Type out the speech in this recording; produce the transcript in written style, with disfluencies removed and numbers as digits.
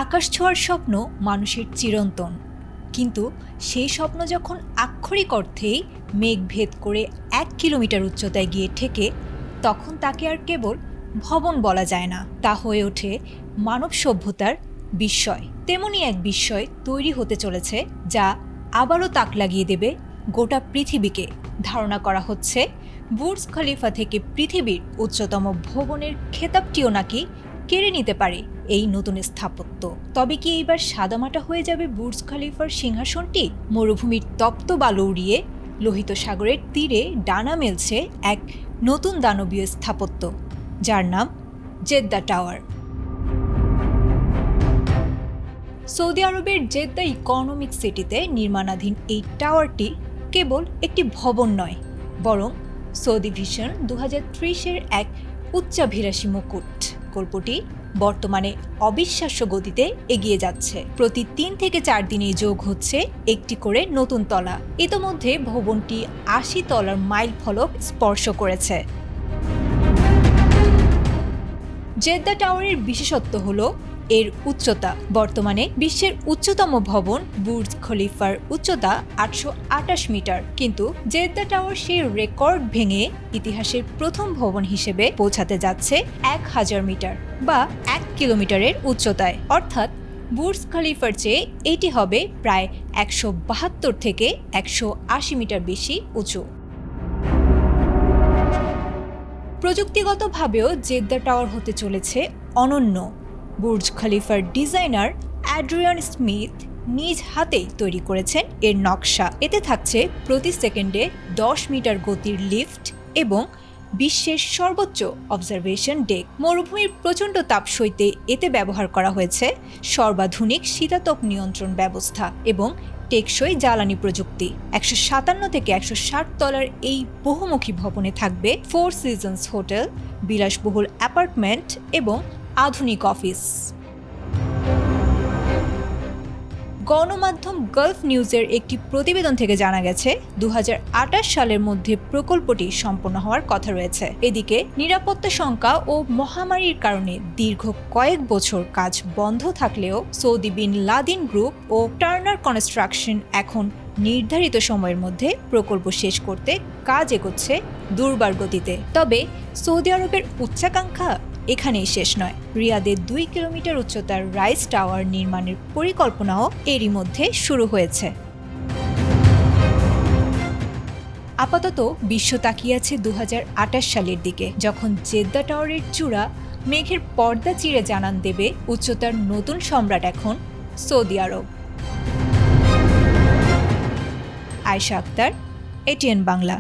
আকাশ ছোঁয়ার স্বপ্ন মানুষের চিরন্তন, কিন্তু সেই স্বপ্ন যখন আক্ষরিক অর্থেই মেঘ ভেদ করে 1 কিলোমিটার উচ্চতায় গিয়ে ঠেকে, তখন তাকে আর কেবল ভবন বলা যায় না, তা হয়ে ওঠে মানব সভ্যতার বিস্ময়। তেমনই এক বিস্ময় তৈরি হতে চলেছে, যা আবারও তাক লাগিয়ে দেবে গোটা পৃথিবীকে। ধারণা করা হচ্ছে বুর্জ খলিফা থেকে পৃথিবীর উচ্চতম ভবনের খেতাবটিও নাকি কেড়ে নিতে পারে এই নতুন স্থাপত্য। তবে কি এইবার সাদামাটা হয়ে যাবে বুর্জ খলিফার সিংহাসনটি? মরুভূমির তপ্ত বালু উড়িয়ে লোহিত সাগরের তীরে ডানা মেলছে এক নতুন দানবীয় স্থাপত্য, যার নাম জেদ্দা টাওয়ার। সৌদি আরবের জেদ্দা ইকোনমিক সিটিতে নির্মাণাধীন এই টাওয়ারটি কেবল একটি ভবন নয়, বরং সৌদি ভিশন 2030-এর এক উচ্চাভিলাষী মুকুট। গল্পটি বর্তমানে অবিশ্বাস্য গতিতে এগিয়ে যাচ্ছে। প্রতি 3 থেকে 4 দিনে যোগ হচ্ছে একটি করে নতুন তলা। ইতোমধ্যে ভবনটি 80 তলার মাইল ফলক স্পর্শ করেছে। জেদ্দা টাওয়ারের বিশেষত্ব হলো এর উচ্চতা। বর্তমানে বিশ্বের উচ্চতম ভবন বুর্জ খলিফার উচ্চতা 828 মিটার, কিন্তু জেদ্দা টাওয়ার সেই রেকর্ড ভেঙে ইতিহাসের প্রথম ভবন হিসেবে পৌঁছাতে যাচ্ছে 1000 মিটার বা 1 কিলোমিটারের উচ্চতায়। অর্থাৎ বুর্জ খলিফার চেয়ে এটি হবে প্রায় 172 থেকে 180 মিটার বেশি উঁচু। প্রযুক্তিগতভাবেও জেদ্দা টাওয়ার হতে চলেছে অনন্য। বুর্জ খলিফার ডিজাইনার অ্যাড্রিয়ান স্মিথ নিজ হাতেই তৈরি করেছেন এর নকশা। এতে থাকছে প্রতি সেকেন্ডে 10 মিটার গতির লিফট এবং বিশ্বের সর্বোচ্চ অবজারভেশন ডেক। মরুভূমির প্রচণ্ড তাপ সইতে এতে ব্যবহার করা হয়েছে সর্বাধুনিক শীতাতপ নিয়ন্ত্রণ ব্যবস্থা এবং টেকসই জ্বালানি প্রযুক্তি। 157 থেকে 160 তলার এই বহুমুখী ভবনে থাকবে 4 সিজনস হোটেল, বিলাসবহুল অ্যাপার্টমেন্ট এবং আধুনিক অফিস। গণমাধ্যম গালফ নিউজের একটি প্রতিবেদন থেকে জানা গেছে 2028 সালের মধ্যে প্রকল্পটি সম্পন্ন হওয়ার কথা রয়েছে। এদিকে নিরাপত্তা শঙ্কা ও মহামারীর কারণে দীর্ঘ কয়েক বছর কাজ বন্ধ থাকলেও সৌদি বিন লাদেন গ্রুপ ও টার্নার কনস্ট্রাকশন এখন নির্ধারিত সময়ের মধ্যে প্রকল্প শেষ করতে কাজ এগোচ্ছে দুর্বার গতিতে। তবে সৌদি আরবের উচ্চাকাঙ্ক্ষা এখানেই শেষ নয়। রিয়াদের 2 কিলোমিটার উচ্চতার রাইজ টাওয়ার নির্মাণের পরিকল্পনাও এরই মধ্যে শুরু হয়েছে। আপাতত বিশ্ব তাকিয়ে আছে 2028 সালের দিকে, যখন জেদ্দা টাওয়ারের চূড়া মেঘের পর্দা চিরে জানান দেবে উচ্চতার নতুন সম্রাট এখন সৌদি আরব। আয়েশা আক্তার, এটিএন বাংলা।